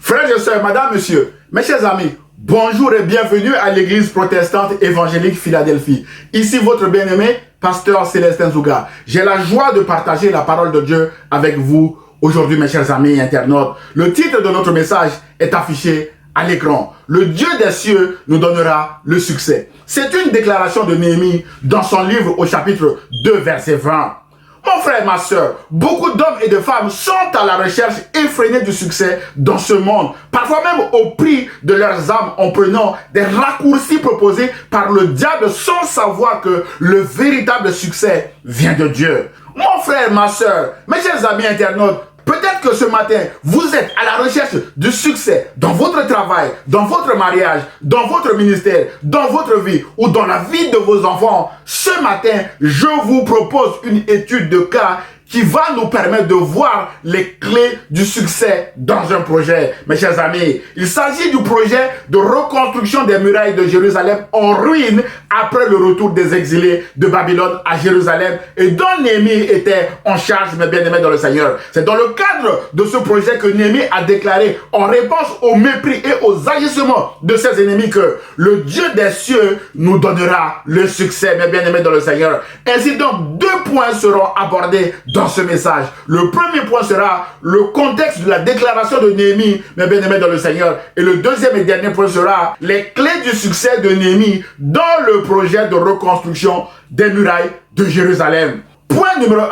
Frères et sœurs, madame, monsieur, mes chers amis, bonjour et bienvenue à l'église protestante évangélique Philadelphie. Ici votre bien-aimé, pasteur Célestin Zouga. J'ai la joie de partager la parole de Dieu avec vous aujourd'hui, mes chers amis internautes. Le titre de notre message est affiché à l'écran. Le Dieu des cieux nous donnera le succès. C'est une déclaration de Néhémie dans son livre au chapitre 2, verset 20. Mon frère et ma soeur, beaucoup d'hommes et de femmes sont à la recherche effrénée du succès dans ce monde, parfois même au prix de leurs âmes en prenant des raccourcis proposés par le diable sans savoir que le véritable succès vient de Dieu. Mon frère, ma soeur, mes chers amis internautes, peut-être que ce matin, vous êtes à la recherche du succès dans votre travail, dans votre mariage, dans votre ministère, dans votre vie ou dans la vie de vos enfants. Ce matin, je vous propose une étude de cas qui va nous permettre de voir les clés du succès dans un projet. Mes chers amis, il s'agit du projet de reconstruction des murailles de Jérusalem en ruine après le retour des exilés de Babylone à Jérusalem et dont Néhémie était en charge, mes bien-aimés dans le Seigneur. C'est dans le cadre de ce projet que Néhémie a déclaré en réponse au mépris et aux agissements de ses ennemis que le Dieu des cieux nous donnera le succès, mes bien-aimés dans le Seigneur. Ainsi donc, 2 points seront abordés dans ce message. Le premier point sera le contexte de la déclaration de Néhémie, mes bien-aimés dans le Seigneur. Et le deuxième et dernier point sera les clés du succès de Néhémie dans le projet de reconstruction des murailles de Jérusalem. Point numéro 1,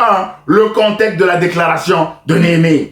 le contexte de la déclaration de Néhémie.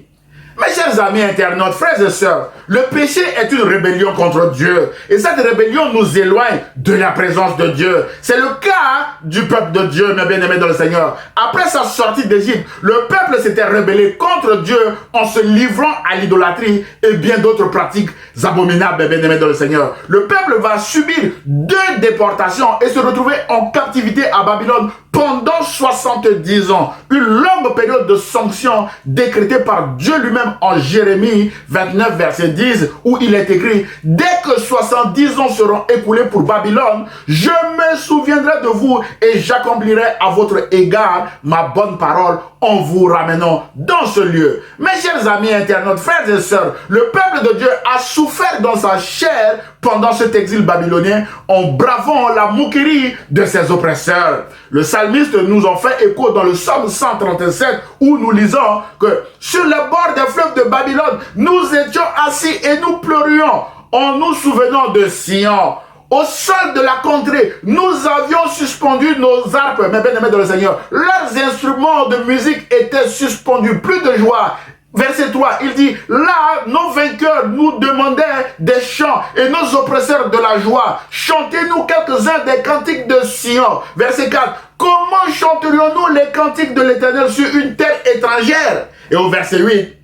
Mes chers amis internautes, frères et sœurs, le péché est une rébellion contre Dieu. Et cette rébellion nous éloigne de la présence de Dieu. C'est le cas du peuple de Dieu, mes bien-aimés dans le Seigneur. Après sa sortie d'Égypte, le peuple s'était rébellé contre Dieu en se livrant à l'idolâtrie et bien d'autres pratiques abominables, mes bien-aimés dans le Seigneur. Le peuple va subir 2 déportations et se retrouver en captivité à Babylone pendant 70 ans. Une longue période de sanctions décrétée par Dieu lui-même en Jérémie 29, verset 10, où il est écrit « Dès que 70 ans seront écoulés pour Babylone, je me souviendrai de vous et j'accomplirai à votre égard ma bonne parole en vous ramenant dans ce lieu. » Mes chers amis internautes, frères et sœurs, le peuple de Dieu a souffert dans sa chair pendant cet exil babylonien en bravant la moquerie de ses oppresseurs. Le psalmiste nous en fait écho dans le psaume 137 où nous lisons que sur le bord des fleuves de Babylone, nous étions assis et nous pleurions en nous souvenant de Sion. Au sol de la contrée, nous avions suspendu nos harpes, mes bien-aimés dans le Seigneur. Leurs instruments de musique étaient suspendus, plus de joie. Verset 3, il dit, là, nos vainqueurs nous demandaient des chants et nos oppresseurs de la joie. Chantez-nous quelques-uns des cantiques de Sion. Verset 4, comment chanterions-nous les cantiques de l'Éternel sur une terre étrangère? Et au verset 8,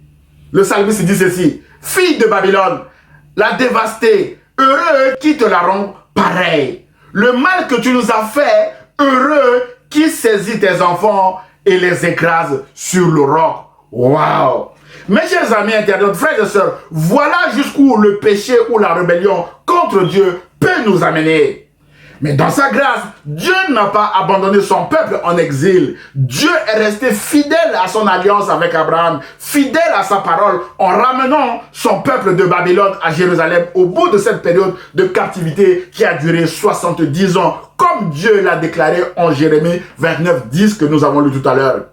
le psalmiste dit ceci, fille de Babylone, la dévastée, heureux qui te la rend pareil. Le mal que tu nous as fait, heureux qui saisit tes enfants et les écrase sur le roc. Waouh! Mes chers amis internautes, frères et sœurs, voilà jusqu'où le péché ou la rébellion contre Dieu peut nous amener. Mais dans sa grâce, Dieu n'a pas abandonné son peuple en exil. Dieu est resté fidèle à son alliance avec Abraham, fidèle à sa parole en ramenant son peuple de Babylone à Jérusalem au bout de cette période de captivité qui a duré 70 ans, comme Dieu l'a déclaré en Jérémie 29, 10 que nous avons lu tout à l'heure.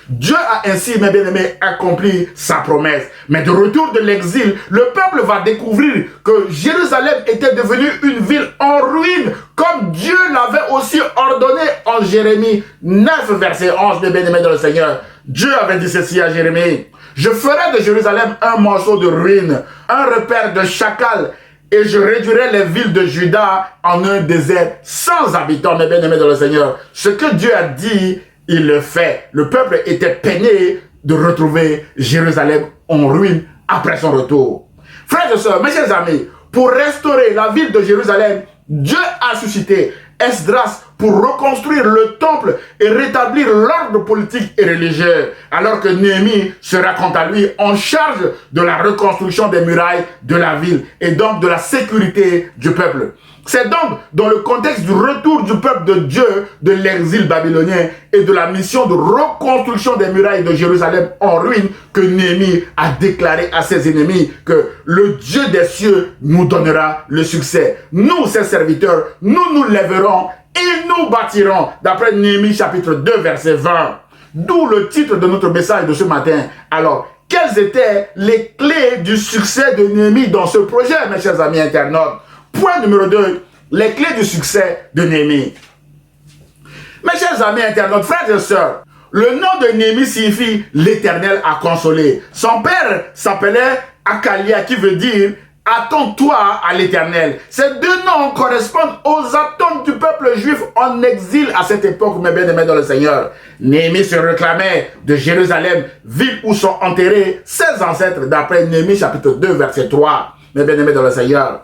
Dieu a ainsi, mes bien-aimés, accompli sa promesse. Mais de retour de l'exil, le peuple va découvrir que Jérusalem était devenue une ville en ruine, comme Dieu l'avait aussi ordonné en Jérémie 9, verset 11, mes bien-aimés dans le Seigneur. Dieu avait dit ceci à Jérémie, « Je ferai de Jérusalem un morceau de ruine, un repère de chacal, et je réduirai les villes de Juda en un désert sans habitants, mes bien-aimés dans le Seigneur. » Ce que Dieu a dit, il le fait. Le peuple était peiné de retrouver Jérusalem en ruine après son retour. Frères et sœurs, mes chers amis, pour restaurer la ville de Jérusalem, Dieu a suscité Esdras pour reconstruire le temple et rétablir l'ordre politique et religieux, alors que Néhémie sera quant à lui en charge de la reconstruction des murailles de la ville et donc de la sécurité du peuple. C'est donc dans le contexte du retour du peuple de Dieu de l'exil babylonien et de la mission de reconstruction des murailles de Jérusalem en ruine que Néhémie a déclaré à ses ennemis que le Dieu des cieux nous donnera le succès. Nous, ses serviteurs, nous nous lèverons et nous bâtirons, d'après Néhémie chapitre 2 verset 20. D'où le titre de notre message de ce matin. Alors, quelles étaient les clés du succès de Néhémie dans ce projet, mes chers amis internautes? Point numéro 2, les clés du succès de Néhémie. Mes chers amis internautes, frères et sœurs, le nom de Néhémie signifie « l'Éternel a consolé ». Son père s'appelait Akalia, qui veut dire « attends-toi à l'Éternel ». Ces deux noms correspondent aux attentes du peuple juif en exil à cette époque, mes bien-aimés dans le Seigneur. Néhémie se réclamait de Jérusalem, ville où sont enterrés ses ancêtres, d'après Néhémie chapitre 2, verset 3, mes bien-aimés dans le Seigneur.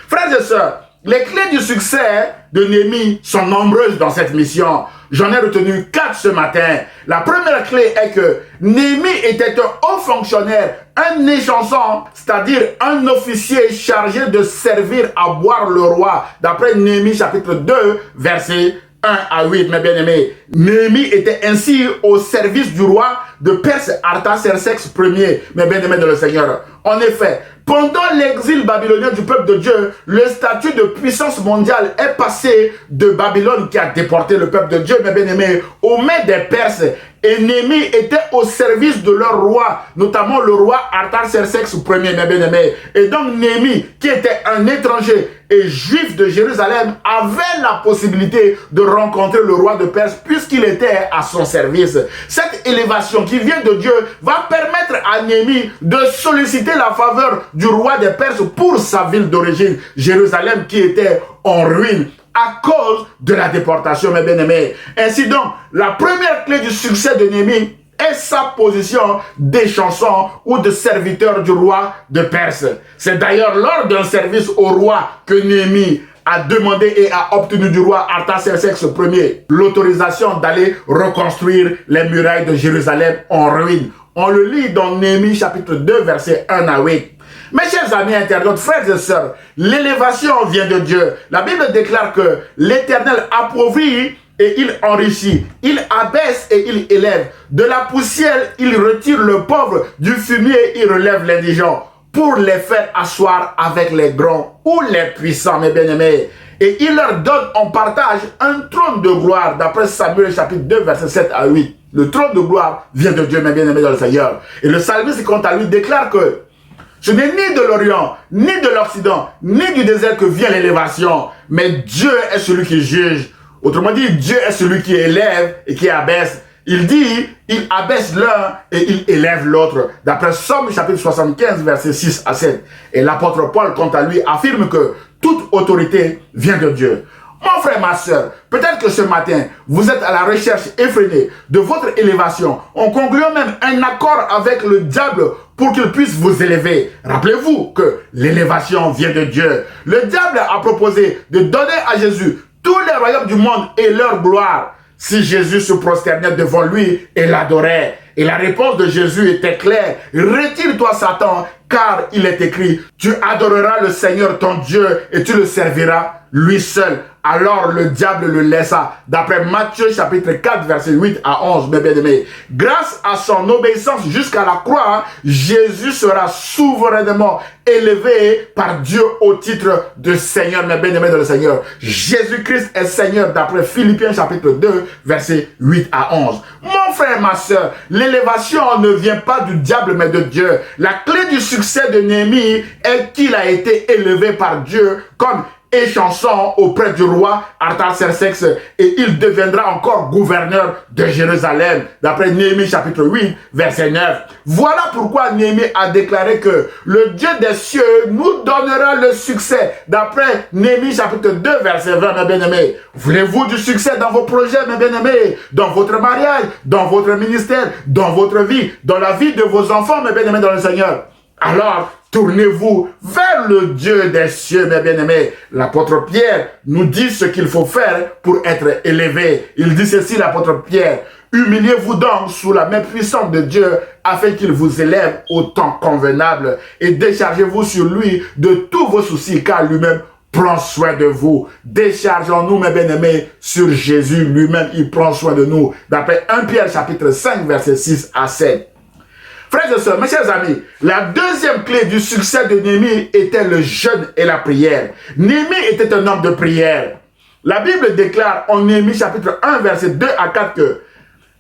Frères et sœurs, les clés du succès de Néhémie sont nombreuses dans cette mission. J'en ai retenu 4 ce matin. La première clé est que Néhémie était un haut fonctionnaire, un échanson, c'est-à-dire un officier chargé de servir à boire le roi, d'après Néhémie chapitre 2, verset 1 à 8, mes bien-aimés. Néhémie était ainsi au service du roi de Perse Artaxerxès Ier, mes bien-aimés dans le Seigneur. En effet, pendant l'exil babylonien du peuple de Dieu, le statut de puissance mondiale est passé de Babylone qui a déporté le peuple de Dieu, mes bien-aimés, aux mains des Perses. Et Néhémie était au service de leur roi, notamment le roi Artaxerxès Ier, mes bien-aimés. Et donc Néhémie, qui était un étranger et juif de Jérusalem, avait la possibilité de rencontrer le roi de Perse puisqu'il était à son service. Cette élévation qui vient de Dieu va permettre à Néhémie de solliciter la faveur du roi des Perses pour sa ville d'origine, Jérusalem, qui était en ruine à cause de la déportation, mes bien-aimés. Ainsi donc, la première clé du succès de Néhémie est sa position d'échanson ou de serviteur du roi de Perse. C'est d'ailleurs lors d'un service au roi que Néhémie a demandé et a obtenu du roi Artaxerxès Ier l'autorisation d'aller reconstruire les murailles de Jérusalem en ruine. On le lit dans Néhémie chapitre 2, verset 1 à 8. Mes chers amis internautes, frères et sœurs, l'élévation vient de Dieu. La Bible déclare que l'Éternel appauvrit et il enrichit. Il abaisse et il élève. De la poussière, il retire le pauvre. Du fumier, il relève l'indigent pour les faire asseoir avec les grands ou les puissants, mes bien-aimés. Et il leur donne en partage un trône de gloire, d'après Samuel chapitre 2, verset 7 à 8. Le trône de gloire vient de Dieu, mes bien-aimés dans le Seigneur. Et le psalmiste, quant à lui, déclare que ce n'est ni de l'Orient, ni de l'Occident, ni du désert que vient l'élévation, mais Dieu est celui qui juge. Autrement dit, Dieu est celui qui élève et qui abaisse. Il dit, il abaisse l'un et il élève l'autre. D'après Somme chapitre 75, versets 6 à 7. Et l'apôtre Paul, quant à lui, affirme que toute autorité vient de Dieu. Mon frère, ma soeur, peut-être que ce matin, vous êtes à la recherche effrénée de votre élévation, en concluant même un accord avec le diable pour qu'il puisse vous élever. Rappelez-vous que l'élévation vient de Dieu. Le diable a proposé de donner à Jésus tous les royaumes du monde et leur gloire si Jésus se prosternait devant lui et l'adorait. Et la réponse de Jésus était claire. Retire-toi, Satan, car il est écrit, tu adoreras le Seigneur ton Dieu et tu le serviras lui seul. Alors le diable le laissa. D'après Matthieu chapitre 4, verset 8 à 11, mes bien-aimés. Grâce à son obéissance jusqu'à la croix, Jésus sera souverainement élevé par Dieu au titre de Seigneur, mes bien-aimés dans le Seigneur. Jésus-Christ est Seigneur, d'après Philippiens chapitre 2, verset 8 à 11. Mon frère, ma soeur, l'élévation ne vient pas du diable, mais de Dieu. La clé du succès de Néhémie est qu'il a été élevé par Dieu comme échanson auprès du roi Artaxerxès et il deviendra encore gouverneur de Jérusalem, d'après Néhémie chapitre 8, verset 9. Voilà pourquoi Néhémie a déclaré que le Dieu des cieux nous donnera le succès, d'après Néhémie chapitre 2, verset 20, mes bien-aimés. Voulez-vous du succès dans vos projets, mes bien-aimés, dans votre mariage, dans votre ministère, dans votre vie, dans la vie de vos enfants, mes bien-aimés dans le Seigneur? Alors, tournez-vous vers le Dieu des cieux, mes bien-aimés. L'apôtre Pierre nous dit ce qu'il faut faire pour être élevé. Il dit ceci, l'apôtre Pierre. Humiliez-vous donc sous la main puissante de Dieu afin qu'il vous élève au temps convenable et déchargez-vous sur lui de tous vos soucis car lui-même prend soin de vous. Déchargeons-nous, mes bien-aimés, sur Jésus lui-même. Il prend soin de nous. D'après 1 Pierre chapitre 5, versets 6 à 7. Frères et sœurs, mes chers amis, la deuxième clé du succès de Néhémie était le jeûne et la prière. Néhémie était un homme de prière. La Bible déclare en Néhémie chapitre 1, verset 2 à 4 que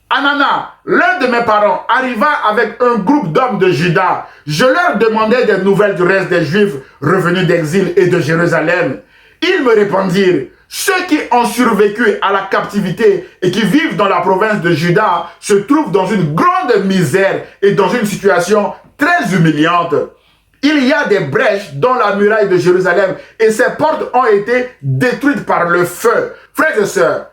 Hanana, l'un de mes parents, arriva avec un groupe d'hommes de Juda. Je leur demandais des nouvelles du reste des Juifs revenus d'exil et de Jérusalem. Ils me répondirent, ceux qui ont survécu à la captivité et qui vivent dans la province de Juda se trouvent dans une grande misère et dans une situation très humiliante. Il y a des brèches dans la muraille de Jérusalem et ces portes ont été détruites par le feu. Frères et sœurs,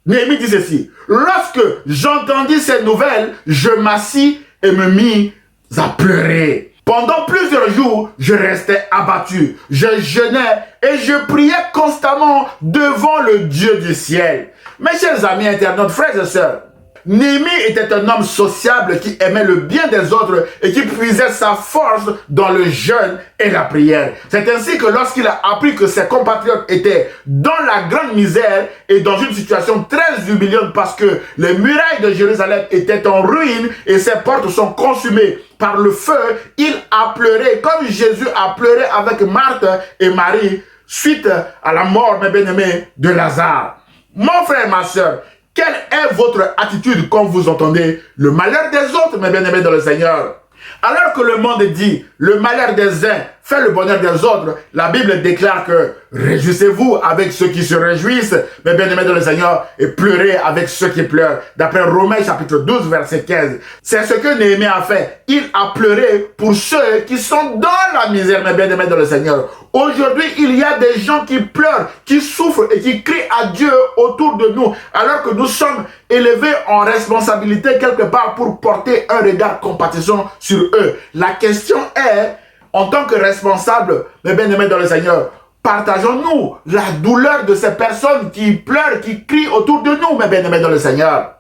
Néhémie dit ceci, lorsque j'entendis ces nouvelles, je m'assis et me mis à pleurer. Pendant plusieurs jours, je restais abattu, je jeûnais et je priais constamment devant le Dieu du ciel. Mes chers amis internautes, frères et sœurs, Néhémie était un homme sociable qui aimait le bien des autres et qui puisait sa force dans le jeûne et la prière. C'est ainsi que lorsqu'il a appris que ses compatriotes étaient dans la grande misère et dans une situation très humiliante parce que les murailles de Jérusalem étaient en ruine et ses portes sont consumées par le feu, il a pleuré comme Jésus a pleuré avec Marthe et Marie suite à la mort, mes bien-aimés, de Lazare. Mon frère, ma soeur, quelle est votre attitude quand vous entendez le malheur des autres, mes bien-aimés dans le Seigneur? Alors que le monde dit le malheur des uns fait le bonheur des autres, la Bible déclare que réjouissez-vous avec ceux qui se réjouissent, mes bien-aimés dans le Seigneur, et pleurez avec ceux qui pleurent. D'après Romains chapitre 12, verset 15. C'est ce que Néhémie a fait. Il a pleuré pour ceux qui sont dans la misère, mes bien-aimés dans le Seigneur. Aujourd'hui, il y a des gens qui pleurent, qui souffrent et qui crient à Dieu autour de nous, alors que nous sommes élevés en responsabilité quelque part pour porter un regard compatissant sur eux. La question est, en tant que responsables, mes bien-aimés dans le Seigneur, partageons-nous la douleur de ces personnes qui pleurent, qui crient autour de nous, mes bien-aimés dans le Seigneur.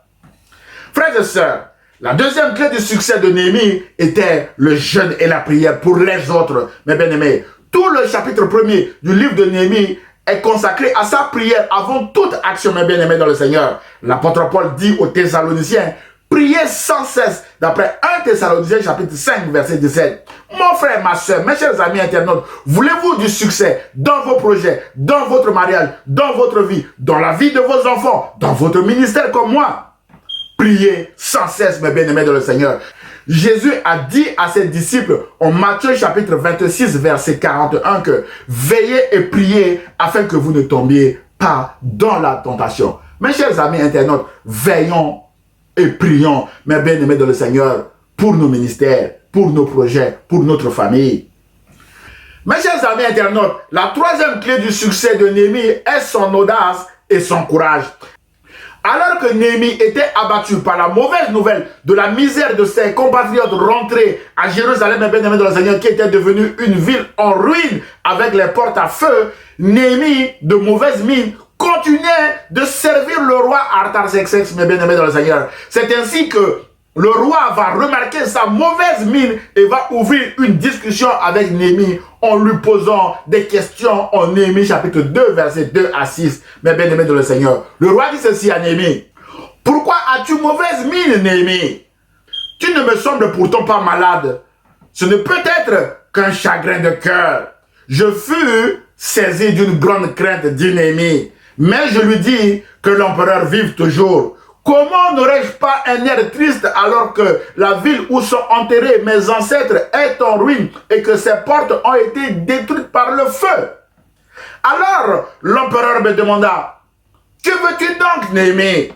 Frères et sœurs, la deuxième clé du succès de Néhémie était le jeûne et la prière pour les autres, mes bien-aimés. Tout le chapitre 1er du livre de Néhémie est consacré à sa prière avant toute action, mes bien-aimés dans le Seigneur. L'apôtre Paul dit aux Thessaloniciens, priez sans cesse, d'après 1 Thessaloniciens chapitre 5, verset 17. Mon frère, ma soeur, mes chers amis internautes, voulez-vous du succès dans vos projets, dans votre mariage, dans votre vie, dans la vie de vos enfants, dans votre ministère comme moi? Priez sans cesse, mes bien-aimés dans le Seigneur. Jésus a dit à ses disciples en Matthieu chapitre 26 verset 41 que veillez et priez afin que vous ne tombiez pas dans la tentation. Mes chers amis internautes, veillons et prions, mes bien-aimés dans le Seigneur, pour nos ministères, pour nos projets, pour notre famille. Mes chers amis internautes, la troisième clé du succès de Néhémie est son audace et son courage. Alors que Néhémie était abattu par la mauvaise nouvelle de la misère de ses compatriotes rentrés à Jérusalem, mes bien-aimés dans le Seigneur, qui était devenue une ville en ruine avec les portes à feu, Néhémie, de mauvaise mine, continuait de servir le roi Artaxerxès, mes bien-aimés dans le Seigneur. C'est ainsi que le roi va remarquer sa mauvaise mine et va ouvrir une discussion avec Néhémie en lui posant des questions en Néhémie chapitre 2, versets 2 à 6. Mes bien-aimés dans le Seigneur. Le roi dit ceci à Néhémie. Pourquoi as-tu mauvaise mine, Néhémie? Tu ne me sembles pourtant pas malade. Ce ne peut être qu'un chagrin de cœur. Je fus saisi d'une grande crainte, dit Néhémie. Mais je lui dis que l'empereur vive toujours. Comment n'aurais-je pas un air triste alors que la ville où sont enterrés mes ancêtres est en ruine et que ses portes ont été détruites par le feu? Alors l'empereur me demanda, que veux-tu donc, Néhémie?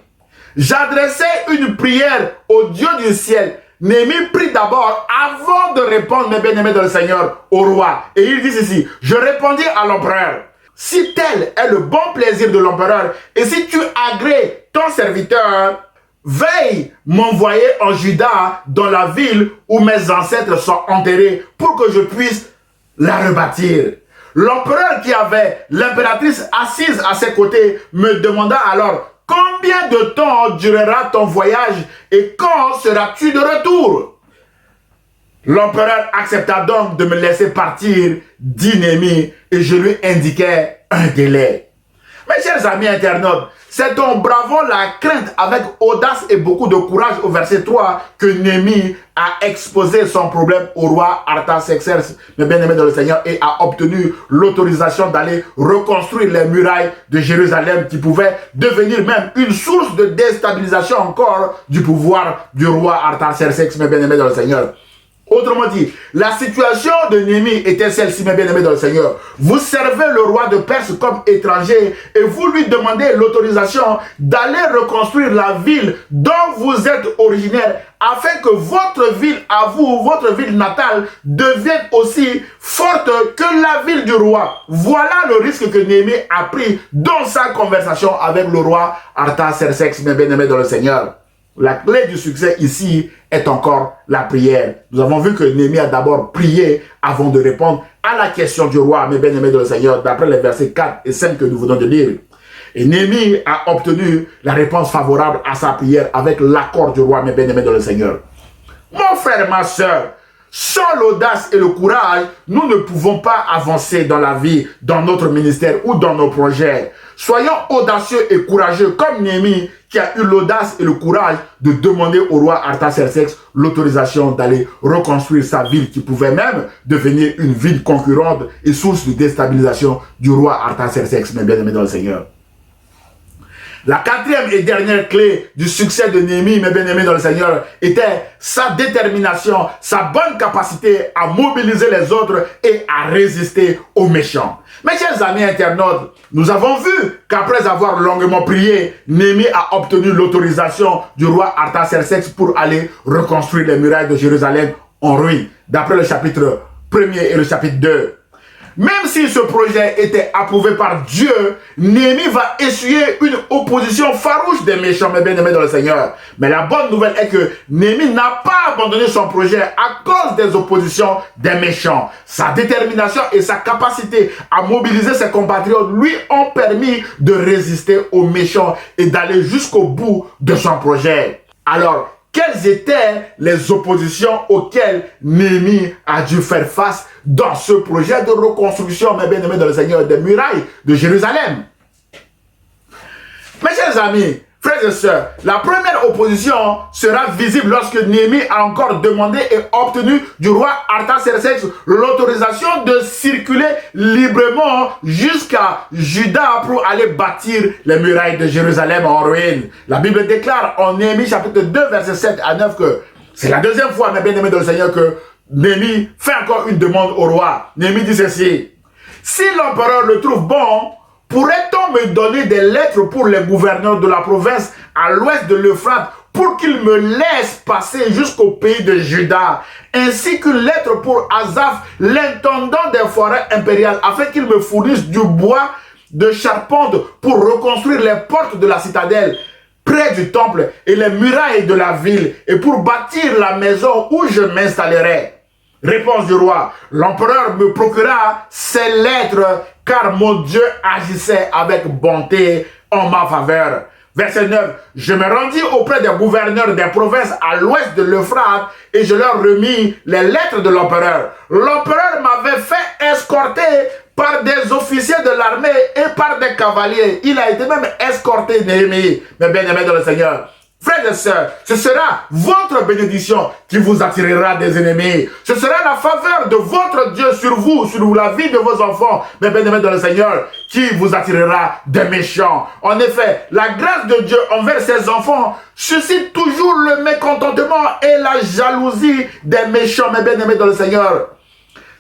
J'adressai une prière au Dieu du ciel. Néhémie prie d'abord avant de répondre, mes bien-aimés dans le Seigneur, au roi. Et il dit ceci, je répondis à l'empereur. Si tel est le bon plaisir de l'empereur, et si tu agrées ton serviteur, veille m'envoyer en Juda, dans la ville où mes ancêtres sont enterrés, pour que je puisse la rebâtir. L'empereur qui avait l'impératrice assise à ses côtés me demanda alors, combien de temps durera ton voyage et quand seras-tu de retour? L'empereur accepta donc de me laisser partir, dit Néhémie, et je lui indiquai un délai. Mes chers amis internautes, c'est en bravant la crainte avec audace et beaucoup de courage au verset 3 que Néhémie a exposé son problème au roi Artaxerxès, mes bien-aimés dans le Seigneur, et a obtenu l'autorisation d'aller reconstruire les murailles de Jérusalem qui pouvaient devenir même une source de déstabilisation encore du pouvoir du roi Artaxerxès, mes bien-aimés dans le Seigneur. Autrement dit, la situation de Néhémie était celle-ci, mes bien-aimés dans le Seigneur. Vous servez le roi de Perse comme étranger et vous lui demandez l'autorisation d'aller reconstruire la ville dont vous êtes originaire afin que votre ville à vous, votre ville natale, devienne aussi forte que la ville du roi. Voilà le risque que Néhémie a pris dans sa conversation avec le roi Artaxerxès, mes bien-aimés dans le Seigneur. La clé du succès ici est encore la prière. Nous avons vu que Néhémie a d'abord prié avant de répondre à la question du roi, mes bien-aimés dans le Seigneur, d'après les versets 4 et 5 que nous venons de lire. Et Néhémie a obtenu la réponse favorable à sa prière avec l'accord du roi, mes bien-aimés dans le Seigneur. Mon frère, ma soeur, sans l'audace et le courage, nous ne pouvons pas avancer dans la vie, dans notre ministère ou dans nos projets. Soyons audacieux et courageux comme Néhémie qui a eu l'audace et le courage de demander au roi Artaxerxès l'autorisation d'aller reconstruire sa ville qui pouvait même devenir une ville concurrente et source de déstabilisation du roi Artaxerxès, mes bien-aimés dans le Seigneur. La quatrième et dernière clé du succès de Néhémie, mes bien-aimés dans le Seigneur, était sa détermination, sa bonne capacité à mobiliser les autres et à résister aux méchants. Mes chers amis internautes, nous avons vu qu'après avoir longuement prié, Néhémie a obtenu l'autorisation du roi Artaxerxès pour aller reconstruire les murailles de Jérusalem en ruine, d'après le chapitre 1er et le chapitre 2. Même si ce projet était approuvé par Dieu, Néhémie va essuyer une opposition farouche des méchants, mes bien-aimés dans le Seigneur. Mais la bonne nouvelle est que Néhémie n'a pas abandonné son projet à cause des oppositions des méchants. Sa détermination et sa capacité à mobiliser ses compatriotes lui ont permis de résister aux méchants et d'aller jusqu'au bout de son projet. Alors, quelles étaient les oppositions auxquelles Néhémie a dû faire face dans ce projet de reconstruction, mes bien-aimés dans le Seigneur, des murailles de Jérusalem? Mes chers amis, frères et sœurs, la première opposition sera visible lorsque Néhémie a encore demandé et obtenu du roi Artaxerxès l'autorisation de circuler librement jusqu'à Juda pour aller bâtir les murailles de Jérusalem en ruine. La Bible déclare en Néhémie chapitre 2 versets 7 à 9 que c'est la deuxième fois, mes bien-aimés dans le Seigneur, que Néhémie fait encore une demande au roi. Néhémie dit ceci: si l'empereur le trouve bon, pourrait-on me donner des lettres pour les gouverneurs de la province à l'ouest de l'Euphrate pour qu'ils me laissent passer jusqu'au pays de Juda, ainsi qu'une lettre pour Asaph, l'intendant des forêts impériales, afin qu'il me fournisse du bois de charpente pour reconstruire les portes de la citadelle près du temple et les murailles de la ville, et pour bâtir la maison où je m'installerai. Réponse du roi: l'empereur me procura ces lettres, car mon Dieu agissait avec bonté en ma faveur. Verset 9, je me rendis auprès des gouverneurs des provinces à l'ouest de l'Euphrate et je leur remis les lettres de l'empereur. L'empereur m'avait fait escorter par des officiers de l'armée et par des cavaliers. Il a été même escorté, Néhémie, mes bien-aimés dans le Seigneur. Frères et sœurs, ce sera votre bénédiction qui vous attirera des ennemis. Ce sera la faveur de votre Dieu sur vous, sur la vie de vos enfants, mes bien-aimés dans le Seigneur, qui vous attirera des méchants. En effet, la grâce de Dieu envers ses enfants suscite toujours le mécontentement et la jalousie des méchants, mes bien-aimés dans le Seigneur.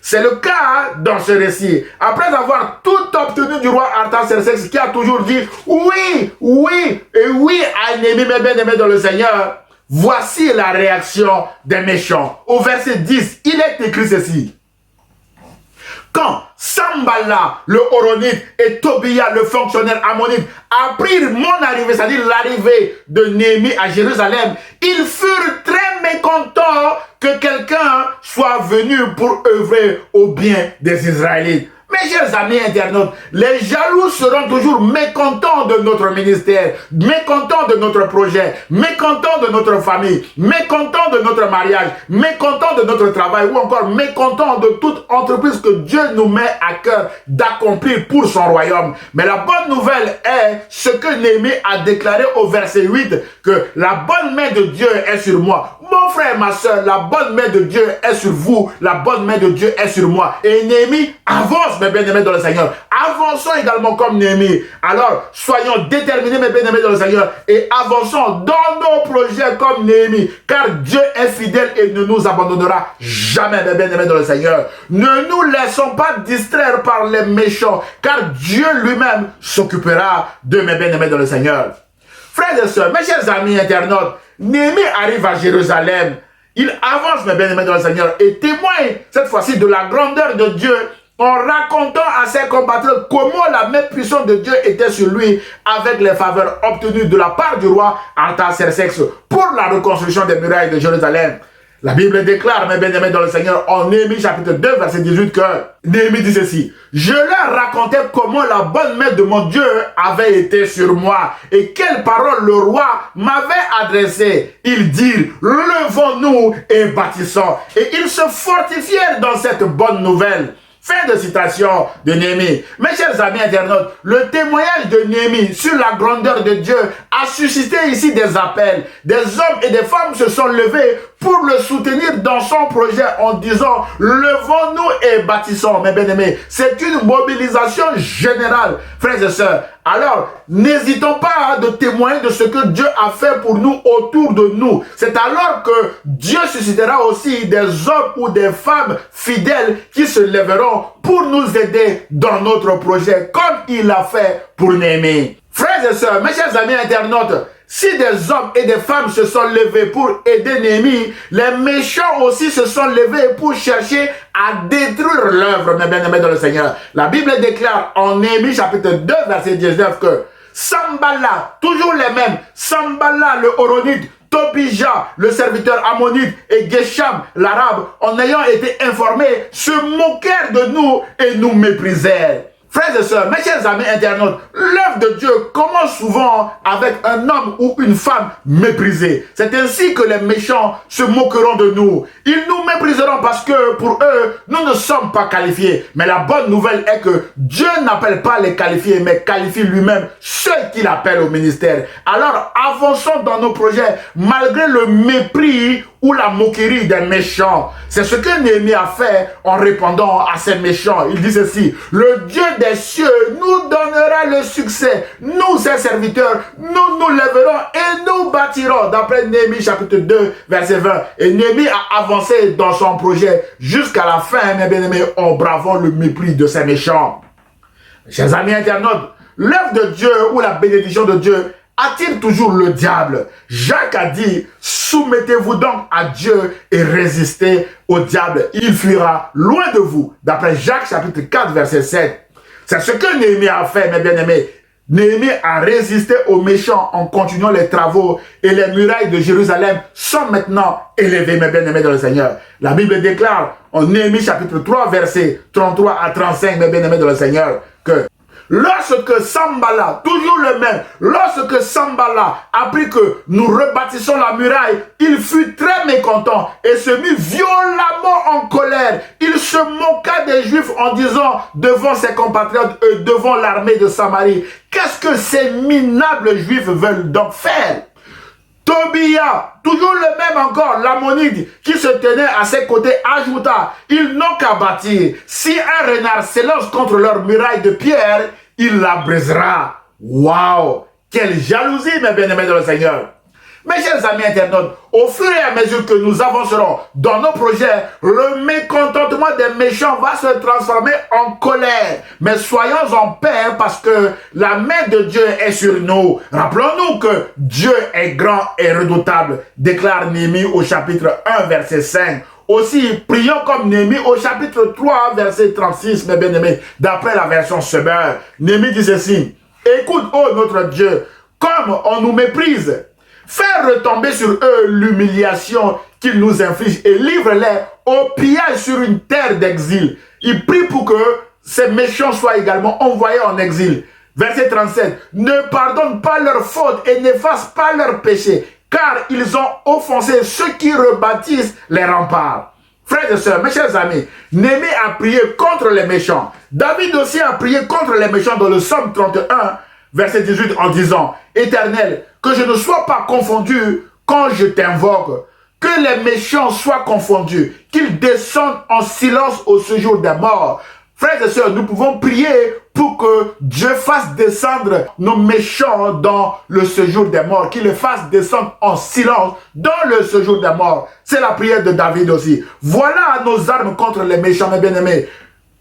C'est le cas dans ce récit. Après avoir tout obtenu du roi Artaxerxès, qui a toujours dit oui, oui et oui à Néhémie, mes bien-aimés dans le Seigneur, voici la réaction des méchants. Au verset 10, il est écrit ceci: Quand Sambala, le Horonite, et Tobia, le fonctionnaire ammonite, apprirent mon arrivée, c'est-à-dire l'arrivée de Néhémie à Jérusalem, ils furent très mécontents que quelqu'un soit venu pour œuvrer au bien des Israélites. Mes chers amis internautes, les jaloux seront toujours mécontents de notre ministère, mécontents de notre projet, mécontents de notre famille, mécontents de notre mariage, mécontents de notre travail ou encore mécontents de toute entreprise que Dieu nous met à cœur d'accomplir pour son royaume. Mais la bonne nouvelle est ce que Néhémie a déclaré au verset 8, que la bonne main de Dieu est sur moi. Mon frère, ma soeur, la bonne main de Dieu est sur vous, la bonne main de Dieu est sur moi. Et Néhémie avance, mes bien-aimés dans le Seigneur. Avançons également comme Néhémie. Alors, soyons déterminés, mes bien-aimés dans le Seigneur, et avançons dans nos projets comme Néhémie, car Dieu est fidèle et ne nous abandonnera jamais, mes bien-aimés dans le Seigneur. Ne nous laissons pas distraire par les méchants, car Dieu lui-même s'occupera de mes bien-aimés dans le Seigneur. Frères et sœurs, mes chers amis internautes, Néhémie arrive à Jérusalem. Il avance, mes bien-aimés dans le Seigneur, et témoigne cette fois-ci de la grandeur de Dieu en racontant à ses compatriotes comment la main puissante de Dieu était sur lui avec les faveurs obtenues de la part du roi Artaxerxès pour la reconstruction des murailles de Jérusalem. La Bible déclare, mes bien-aimés dans le Seigneur, en Néhémie chapitre 2, verset 18, que Néhémie dit ceci: je leur racontais comment la bonne main de mon Dieu avait été sur moi et quelles paroles le roi m'avait adressées. Ils dirent, levons-nous et bâtissons. Et ils se fortifièrent dans cette bonne nouvelle. Fin de citation de Néhémie. Mes chers amis internautes, le témoignage de Néhémie sur la grandeur de Dieu a suscité ici des appels. Des hommes et des femmes se sont levés pour le soutenir dans son projet en disant « Levons-nous et bâtissons ». Mes bien-aimés, c'est une mobilisation générale, frères et sœurs. Alors, n'hésitons pas de témoigner de ce que Dieu a fait pour nous autour de nous. C'est alors que Dieu suscitera aussi des hommes ou des femmes fidèles qui se lèveront pour nous aider dans notre projet, comme il l'a fait pour Néhémie. Frères et sœurs, mes chers amis internautes, si des hommes et des femmes se sont levés pour aider Néhémie, les méchants aussi se sont levés pour chercher à détruire l'œuvre, mes bien-aimés dans le Seigneur. La Bible déclare en Néhémie chapitre 2, verset 19 que Sambala, toujours les mêmes, Sambala le Horonite, Tobija, le serviteur ammonite, et Gesham, l'arabe, en ayant été informés, se moquèrent de nous et nous méprisèrent. Frères et sœurs, mes chers amis internautes, l'œuvre de Dieu commence souvent avec un homme ou une femme méprisé. C'est ainsi que les méchants se moqueront de nous. Ils nous mépriseront parce que pour eux, nous ne sommes pas qualifiés. Mais la bonne nouvelle est que Dieu n'appelle pas les qualifiés, mais qualifie lui-même ceux qu'il appelle au ministère. Alors avançons dans nos projets malgré le mépris ou la moquerie des méchants. C'est ce que Néhémie a fait en répondant à ces méchants. Il dit ceci: le Dieu des cieux nous donnera le succès. Nous, ses serviteurs, nous nous lèverons et nous bâtirons. D'après Néhémie chapitre 2, verset 20. Et Néhémie a avancé dans son projet jusqu'à la fin, mes bien-aimés, en bravant le mépris de ces méchants. Chers amis internautes, l'œuvre de Dieu ou la bénédiction de Dieu attire toujours le diable. Jacques a dit, soumettez-vous donc à Dieu et résistez au diable. Il fuira loin de vous. D'après Jacques chapitre 4, verset 7. C'est ce que Néhémie a fait, mes bien-aimés. Néhémie a résisté aux méchants en continuant les travaux et les murailles de Jérusalem sont maintenant élevées, mes bien-aimés dans le Seigneur. La Bible déclare en Néhémie chapitre 3, verset 33 à 35, mes bien-aimés dans le Seigneur, que lorsque Sambala, toujours le même, lorsque Sambala apprit que nous rebâtissons la muraille, il fut très mécontent et se mit violemment en colère. Il se moqua des Juifs en disant devant ses compatriotes et devant l'armée de Samarie, qu'est-ce que ces minables Juifs veulent donc faire? Tobia, toujours le même encore, l'ammonite qui se tenait à ses côtés, ajouta, ils n'ont qu'à bâtir. Si un renard s'élance contre leur muraille de pierre, il la brisera. Waouh! Quelle jalousie, mes bien-aimés dans le Seigneur! Mes chers amis internautes, au fur et à mesure que nous avancerons dans nos projets, le mécontentement des méchants va se transformer en colère. Mais soyons en paix parce que la main de Dieu est sur nous. Rappelons-nous que Dieu est grand et redoutable, déclare Néhémie au chapitre 1, verset 5. Aussi, prions comme Néhémie au chapitre 3, verset 36, mes bien-aimés, d'après la version Semeur. Néhémie dit ceci: écoute, ô notre Dieu, comme on nous méprise, fais retomber sur eux l'humiliation qu'ils nous infligent et livre-les au pillage sur une terre d'exil. Il prie pour que ces méchants soient également envoyés en exil. Verset 37, ne pardonne pas leurs fautes et n'efface pas leurs péchés, car ils ont offensé ceux qui rebâtissent les remparts. Frères et sœurs, mes chers amis, Néhémie a prié contre les méchants. David aussi a prié contre les méchants dans le psaume 31, verset 18, en disant: Éternel, que je ne sois pas confondu quand je t'invoque, que les méchants soient confondus, qu'ils descendent en silence au séjour des morts. Frères et sœurs, nous pouvons prier pour que Dieu fasse descendre nos méchants dans le séjour des morts, qu'il les fasse descendre en silence dans le séjour des morts. C'est la prière de David aussi. Voilà nos armes contre les méchants, mes bien-aimés.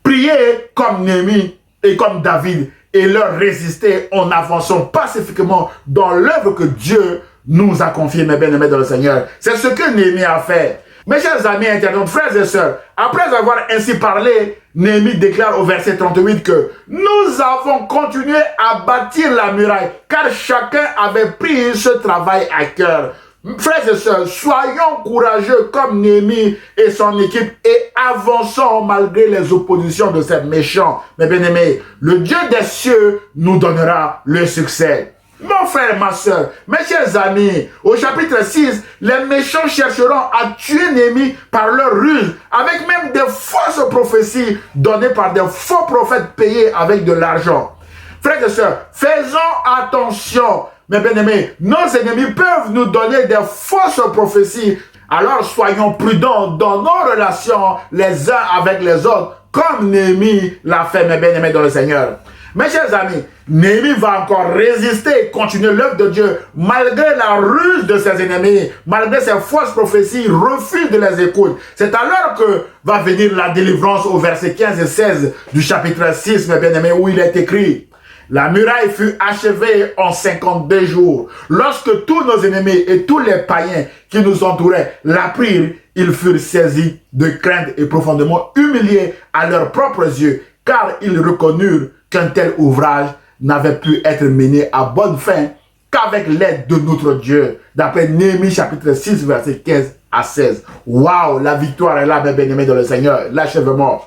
Priez comme Néhémie et comme David et leur résister en avançant pacifiquement dans l'œuvre que Dieu nous a confiée, mes bien-aimés dans le Seigneur. C'est ce que Néhémie a fait. Mes chers amis internautes, frères et sœurs, après avoir ainsi parlé, Néhémie déclare au verset 38 que nous avons continué à bâtir la muraille, car chacun avait pris ce travail à cœur. Frères et sœurs, soyons courageux comme Néhémie et son équipe et avançons malgré les oppositions de ces méchants. Mes bien-aimés, le Dieu des cieux nous donnera le succès. Mon frère, ma soeur, mes chers amis, au chapitre 6, les méchants chercheront à tuer Néhémie par leur ruse, avec même des fausses prophéties données par des faux prophètes payés avec de l'argent. Frères et sœurs, faisons attention, mes bien-aimés, nos ennemis peuvent nous donner des fausses prophéties. Alors soyons prudents dans nos relations les uns avec les autres, comme Néhémie l'a fait, mes bien-aimés dans le Seigneur. Mes chers amis, Néhémie va encore résister et continuer l'œuvre de Dieu malgré la ruse de ses ennemis, malgré ses fausses prophéties, il refuse de les écouter. C'est alors que va venir la délivrance au verset 15 et 16 du chapitre 6, mes bien-aimés, où il est écrit: la muraille fut achevée en 52 jours. Lorsque tous nos ennemis et tous les païens qui nous entouraient l'apprirent, ils furent saisis de crainte et profondément humiliés à leurs propres yeux, car ils reconnurent qu'un tel ouvrage n'avait pu être mené à bonne fin qu'avec l'aide de notre Dieu. D'après Néhémie chapitre 6, verset 15 à 16. Waouh, la victoire est là, mes bien-aimés dans le Seigneur, l'achèvement.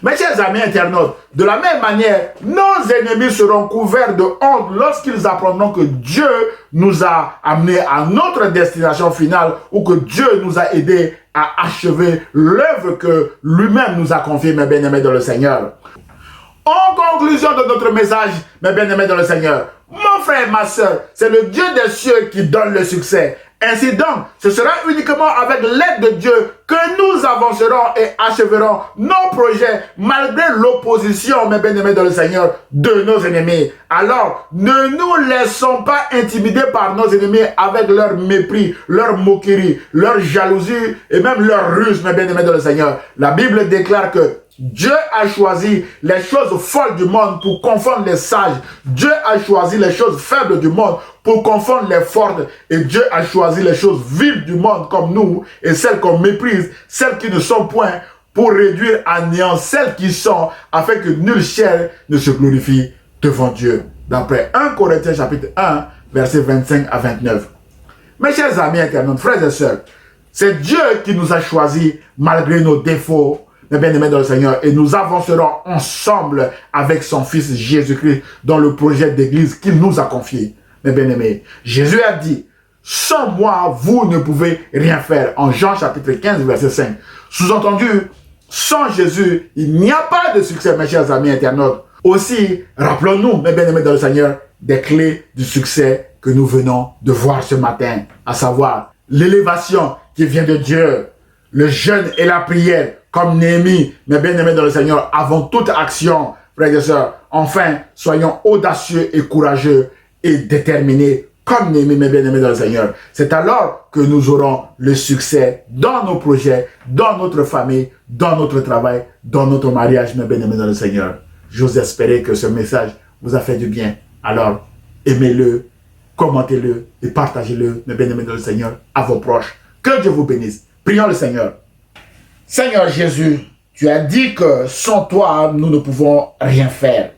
Mes chers amis internautes, de la même manière, nos ennemis seront couverts de honte lorsqu'ils apprendront que Dieu nous a amenés à notre destination finale ou que Dieu nous a aidés à achever l'œuvre que lui-même nous a confiée, mes bien-aimés dans le Seigneur. En conclusion de notre message, mes bien-aimés dans le Seigneur, mon frère, ma soeur, c'est le Dieu des cieux qui donne le succès. Ainsi donc, ce sera uniquement avec l'aide de Dieu que nous avancerons et achèverons nos projets malgré l'opposition, mes bien-aimés dans le Seigneur, de nos ennemis. Alors, ne nous laissons pas intimider par nos ennemis avec leur mépris, leur moquerie, leur jalousie et même leur ruse, mes bien-aimés dans le Seigneur. La Bible déclare que Dieu a choisi les choses folles du monde pour confondre les sages. Dieu a choisi les choses faibles du monde pour confondre les fortes. Et Dieu a choisi les choses vives du monde comme nous et celles qu'on méprise, celles qui ne sont point, pour réduire à néant celles qui sont, afin que nulle chair ne se glorifie devant Dieu. D'après 1 Corinthiens chapitre 1, versets 25 à 29. Mes chers amis internautes, frères et sœurs, c'est Dieu qui nous a choisis malgré nos défauts, mes bien-aimés dans le Seigneur, et nous avancerons ensemble avec son Fils Jésus-Christ dans le projet d'église qu'il nous a confié. Mes bien-aimés, Jésus a dit: sans moi, vous ne pouvez rien faire. En Jean chapitre 15, verset 5. Sous-entendu, sans Jésus, il n'y a pas de succès, mes chers amis internautes. Aussi, rappelons-nous, mes bien-aimés dans le Seigneur, des clés du succès que nous venons de voir ce matin, à savoir l'élévation qui vient de Dieu, le jeûne et la prière, comme Néhémie, mes bien-aimés dans le Seigneur, avant toute action, frères et sœurs. Enfin, soyons audacieux et courageux et déterminés, comme Néhémie, mes bien-aimés dans le Seigneur. C'est alors que nous aurons le succès dans nos projets, dans notre famille, dans notre travail, dans notre mariage, mes bien-aimés dans le Seigneur. J'ose espérer que ce message vous a fait du bien. Alors, aimez-le, commentez-le et partagez-le, mes bien-aimés dans le Seigneur, à vos proches. Que Dieu vous bénisse. Prions le Seigneur. Seigneur Jésus, tu as dit que sans toi, nous ne pouvons rien faire.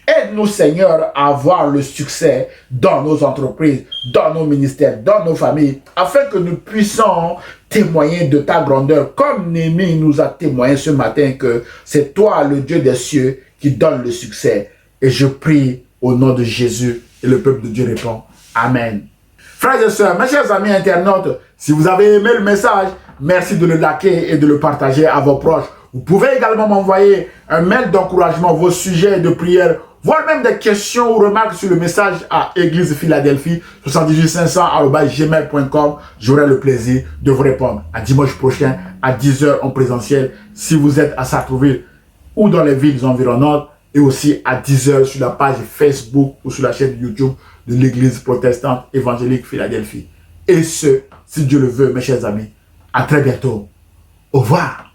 Aide-nous, Seigneur, à avoir le succès dans nos entreprises, dans nos ministères, dans nos familles, afin que nous puissions témoigner de ta grandeur, comme Néhémie nous a témoigné ce matin que c'est toi, le Dieu des cieux, qui donne le succès. Et je prie au nom de Jésus, et le peuple de Dieu répond Amen. Frères et sœurs, mes chers amis internautes, si vous avez aimé le message, merci de le liker et de le partager à vos proches. Vous pouvez également m'envoyer un mail d'encouragement, vos sujets de prière, voire même des questions ou remarques sur le message à Église Philadelphie 78500@gmail.com. J'aurai le plaisir de vous répondre. À dimanche prochain à 10 h en présentiel si vous êtes à Sartrouville ou dans les villes environnantes, et aussi à 10 h sur la page Facebook ou sur la chaîne YouTube de l'Église protestante évangélique Philadelphie. Et ce, si Dieu le veut, mes chers amis. À très bientôt. Au revoir.